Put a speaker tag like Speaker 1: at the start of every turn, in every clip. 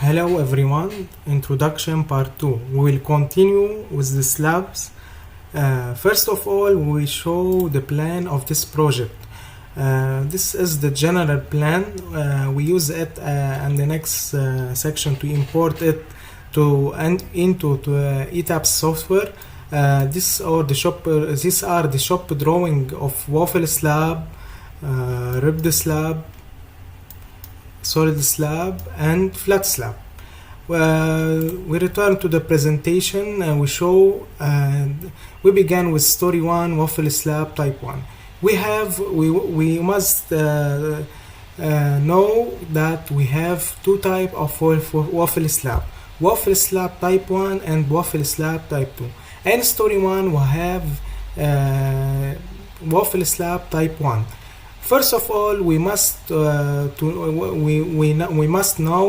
Speaker 1: Hello everyone, introduction part 2. We will continue with the slabs. First of all, we show the plan of this project. This is the general plan. We use it in the next section to import it into ETABS software. These are the shop drawing of Waffle slab, ribbed slab, solid slab and flat slab. We return to the presentation and we began with story 1, Waffle slab type 1. We must know that we have two types of waffle slab type 1 and waffle slab type 2. And story 1 we have waffle slab type 1. First of all, we must know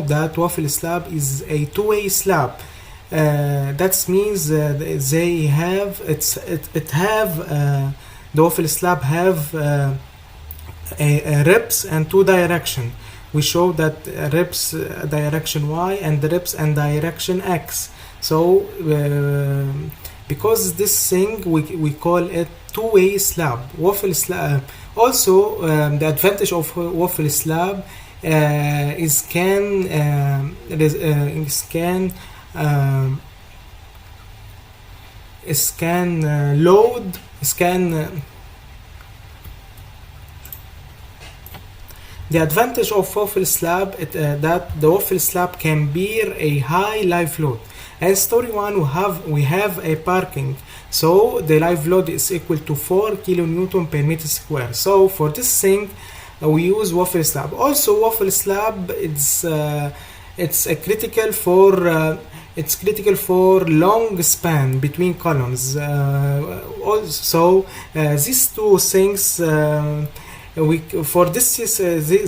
Speaker 1: that waffle slab is a two-way slab. That means the waffle slab have a ribs and two direction. We show that ribs direction Y and the ribs and direction X. So because this thing we call it two-way slab, waffle slab. Also, the advantage of waffle slab is can load. The advantage of waffle slab is that the waffle slab can bear a high live load. And story 1 we have a parking, so the live load is equal to 4 kilonewton per meter square. So for this thing we use waffle slab. Also waffle slab it's critical for long span between columns. Also these two things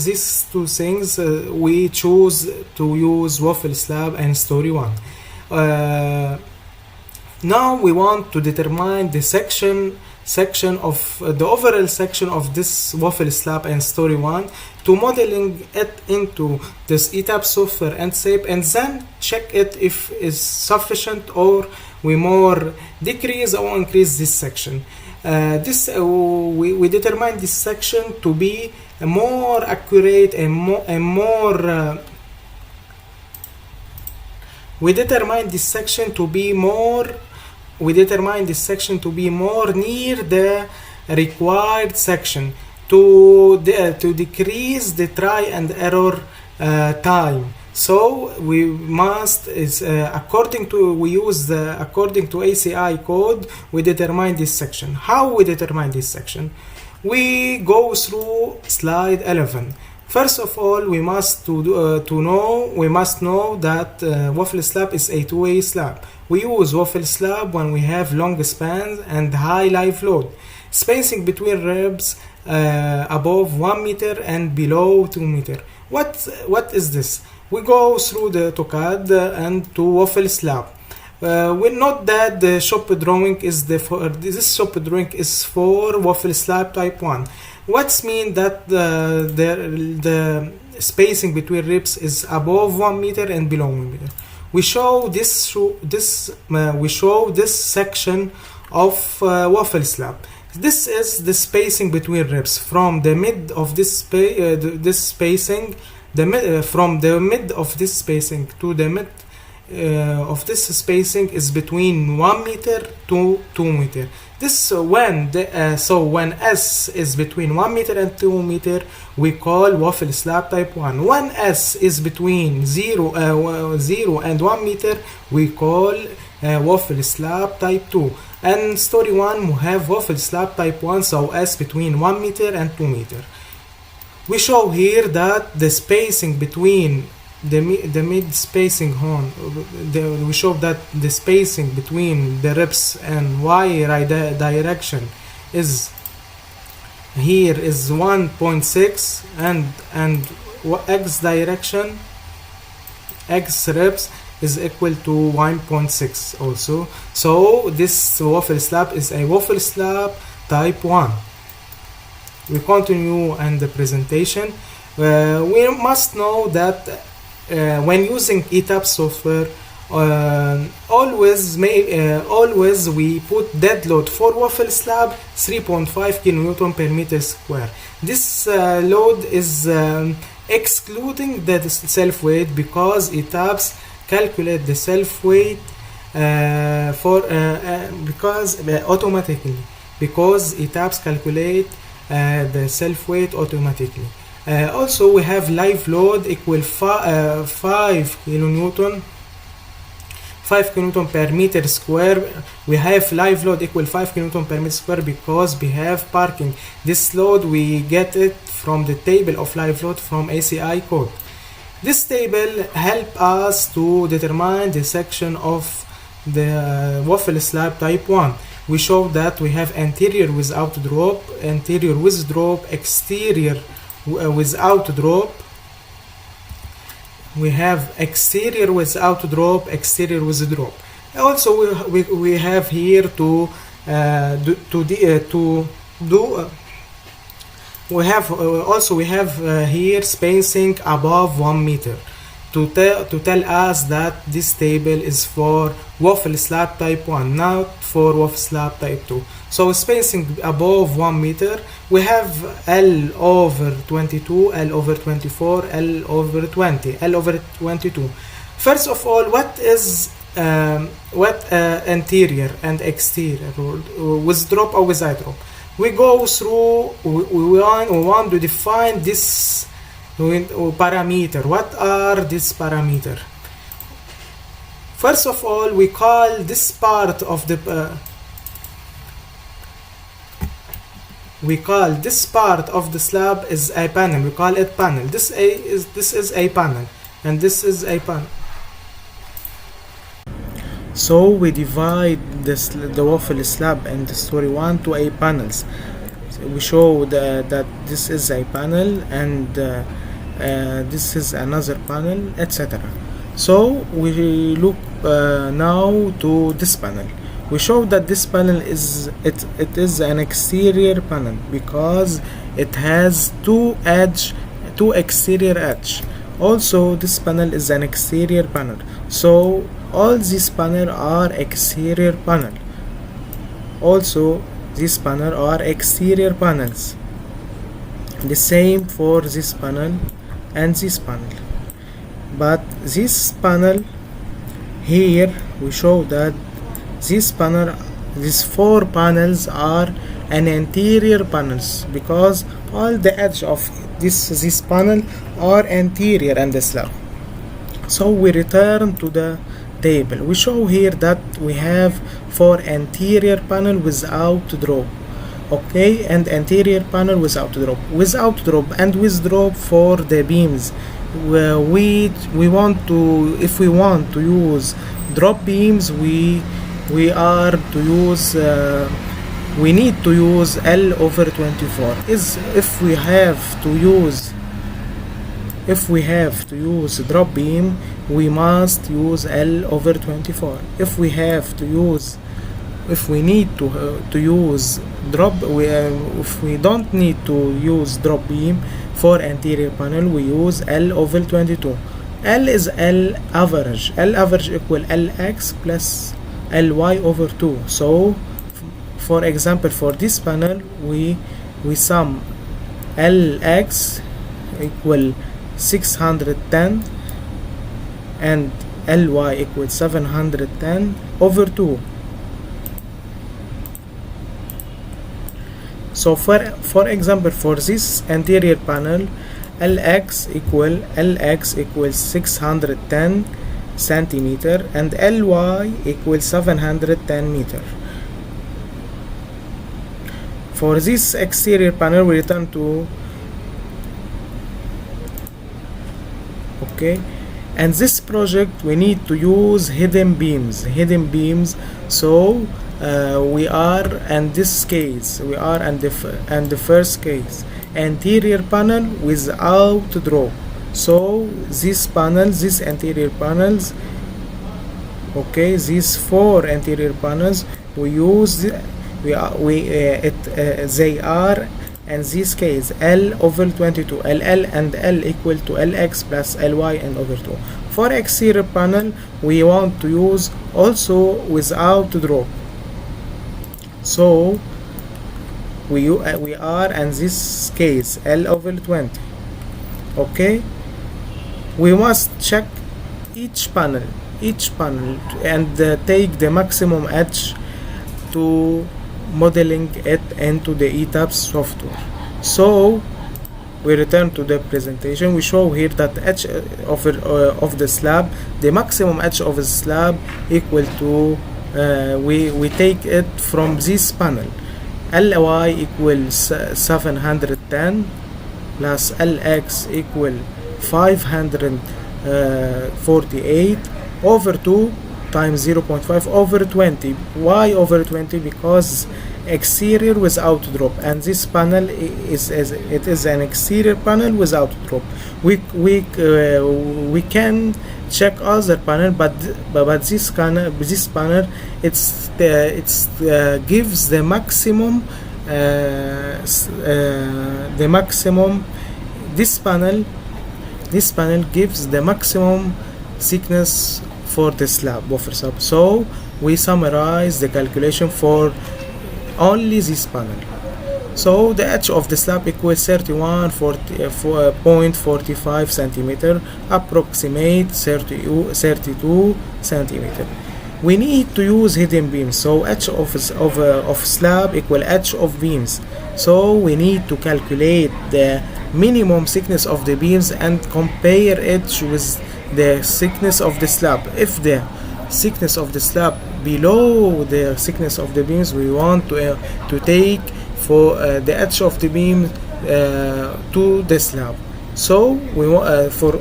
Speaker 1: these two things we choose to use waffle slab and story 1. Now we want to determine the section of the overall section of this waffle slab and story 1 to modeling it into this ETABS software and save, and then check it if it's sufficient or we more decrease or increase this section. We determine this section to be more accurate and we determine this section to be more near the required section to decrease the try and error time. So we must according to ACI code we determine this section. How we determine this section? We go through slide 11. First of all, we must know that waffle slab is a two-way slab. We use waffle slab when we have long spans and high live load. Spacing between ribs above 1 meter and below 2 meter. What is this? We go through the AUTOCAD and to waffle slab. We note that the shop drawing is for waffle slab type 1. What's mean that the spacing between ribs is above 1 meter and below 1 meter. We show this section of waffle slab. This is the spacing between ribs from the mid of this spacing. From the mid of this spacing to the mid of this spacing is between 1 meter to 2 meter. This when S is between 1 meter and 2 meter, we call waffle slab type 1. When S is between 0 and 1 meter, we call waffle slab type 2. And story 1 we have waffle slab type 1, so S between 1 meter and 2 meter. We show here that the spacing between the mid spacing horn, we show that the spacing between the ribs and Y direction is here is 1.6 and X direction, X ribs is equal to 1.6 also. So this waffle slab is a waffle slab type 1. We continue in the presentation. We must know that when using ETABS software, always we put dead load for Waffle slab 3.5 kN per meter square. This load is excluding the self weight, because ETABS calculate the self weight automatically, because ETABS calculate the self weight automatically. Also we have live load equal 5 kN 5 kN per meter square. We have live load equal 5 kN per meter square because we have parking. This load we get it from the table of live load from ACI code. This table help us to determine the section of the Waffle slab type 1. We show that we have anterior without drop, anterior with drop, exterior without drop. We have exterior without drop, exterior with drop. Also we have here we have here spacing above 1 meter to tell us that this table is for Waffle slab type 1, not for Waffle slab type 2. So spacing above 1 meter, we have L over 22, L over 24, L over 20, L over 22. First of all, what is anterior and exterior, with drop or without drop? We go through, we want to define this parameter. What are these parameter? First of all, we call this part of the slab is a panel. We call it panel. This is a panel, and this is a panel. So we divide the Waffle slab and the story 1 to a panels. So we show that this is a panel, and this is another panel, etc. So we look now to this panel. We show that this panel is an exterior panel because it has two exterior edge. Also, this panel is an exterior panel. So all these panel are exterior panel. Also, these panel are exterior panels. The same for this panel and this panel. But this panel here, we show that these 4 panels are an interior panels because all the edge of this panel are anterior and the slab. So we return to the table. We show here that we have 4 anterior panel without drop, okay, and anterior panel without drop, and with drop for the beams. We want to, if we want to use drop beams, we need to use L over 24. If we have to use drop beam, we must use L over 24. If we need to use drop, if we don't need to use drop beam for anterior panel, we use L over 22. L is L average. L average equal Lx plus Ly over 2. So for example, for this panel, we sum Lx equal 610 and Ly equal 710 over 2. So for example, for this anterior panel, Lx equals 610 centimeter and Ly equals 710 meter. For this exterior panel, we return to, okay, and this project we need to use hidden beams. So we are in this case, we are in the first case, anterior panel without drop. So these anterior panels, okay, these 4 anterior panels, we use they are in this case L over 22, LL and L equal to LX plus LY and over 2. For exterior panel we want to use also without drop, so we are in this case L over 20. Okay, we must check each panel and take the maximum edge to modeling it into the ETABS software. So we return to the presentation. We show here that edge of the slab, the maximum edge of the slab equal to we take it from this panel. Ly equals 710 plus Lx equal 548 over 2 times 0.5 over 20. Why over 20? Because exterior without drop, and this panel is an exterior panel without drop. We can check other panel, but this panel it's gives the maximum this panel gives the maximum thickness for the slab, waffle slab. So we summarize the calculation for only this panel. So the edge of the slab equals 31.45 centimeter, approximate 32 centimeter. We need to use hidden beams, so edge of slab equal edge of beams. So we need to calculate the minimum thickness of the beams and compare it with the thickness of the slab. If the thickness of the slab below the thickness of the beams, we want to take for the edge of the beam to the slab. So we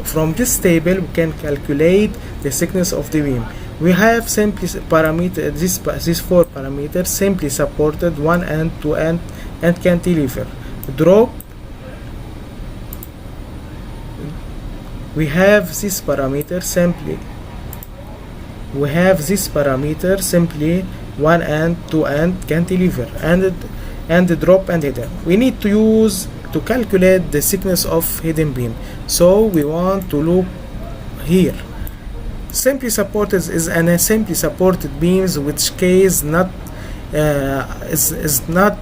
Speaker 1: from this table we can calculate the thickness of the beam. We have simply parameter these 4 parameters simply supported, 1 end, 2 end, and cantilever. Drop, we have this parameter simply 1 end, 2 end, cantilever, and the drop and hidden. We need to use to calculate the thickness of hidden beam. So we want to look here. Simply supported is an simply supported beams, which case not is not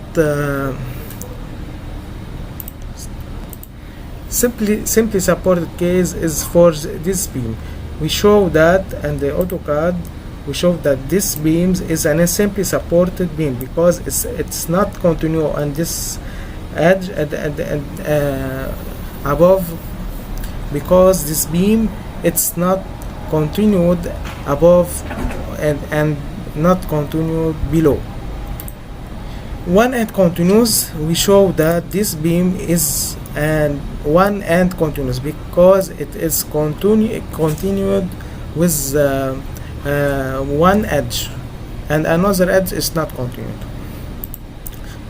Speaker 1: simply supported case is for this beam. We show that, and the AutoCAD we show that this beams is an simply supported beam because it's not continuous on this edge and above, because this beam it's not continued above and not continued below. One end continuous, we show that this beam is an one end continuous because it is continued with one edge and another edge is not continued.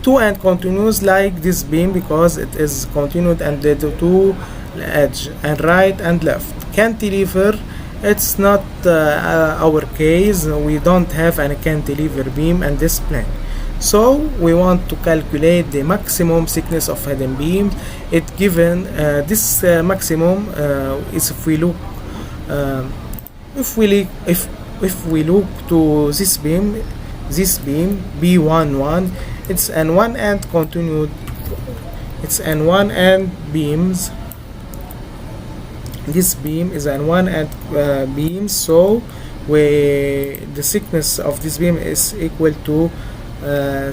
Speaker 1: Two end continuous like this beam because it is continued and the two edge and right and left. Cantilever, it's not our case. We don't have any cantilever beam in this plane. So we want to calculate the maximum thickness of hidden beam. It given this maximum is if we look to this beam B11, it's an one end continued. It's an one end beams. This beam is an one end beam, so the thickness of this beam is equal to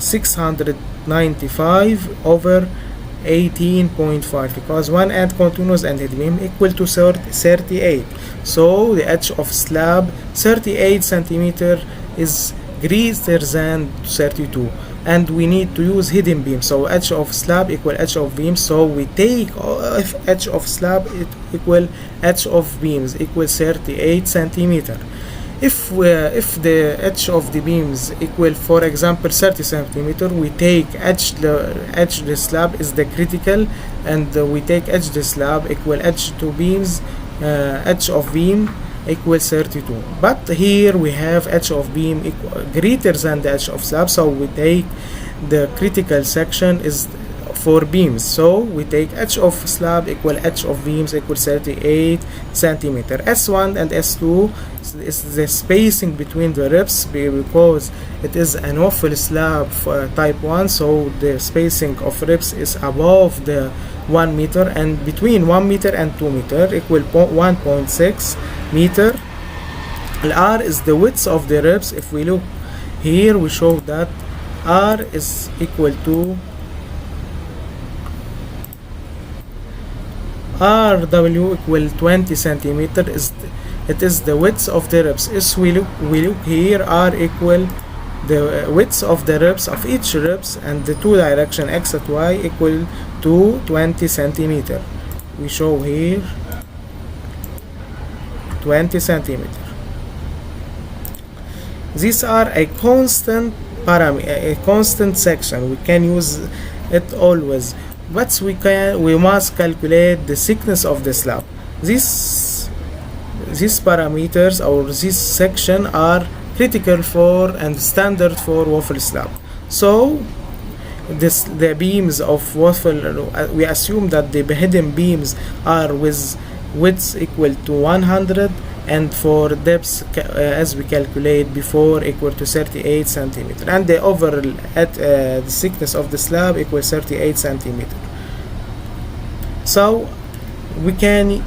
Speaker 1: 695 over 18.5 because one end continuous and head beam equal to 38. So the edge of slab 38 centimeter is greater than 32, and we need to use hidden beam. So edge of slab equal edge of beam. So we take edge of slab equal edge of beams equal 38 centimeter. If the edge of the beams equal, for example, 30 centimeter, we take edge the slab is the critical, and we take edge the slab equal edge to beams, edge of beam equal 32. But here we have edge of beam equal greater than the edge of slab, so we take the critical section is for beams. So we take h of slab equal h of beams equal 38 centimeter. S1 and S2 is the spacing between the ribs, because it is an waffle slab type 1, so the spacing of ribs is above the 1 meter, and between 1 meter and 2 meter equal 1.6 meter. R is the width of the ribs. If we look here, we show that R is equal to RW equal 20 centimeter. It is the width of the ribs. If we look here, R equal the width of the ribs of each ribs, and the two direction x and y equal to 20 centimeter. We show here 20 centimeter. These are a constant a constant section. We can use it always, but we must calculate the thickness of the slab. These parameters or this section are critical for and standard for waffle slab. So the beams of waffle, we assume that the hidden beams are with width equal to 100, and for depth as we calculate before equal to 38 centimeter, and the overall the thickness of the slab equals 38 centimeter. So we can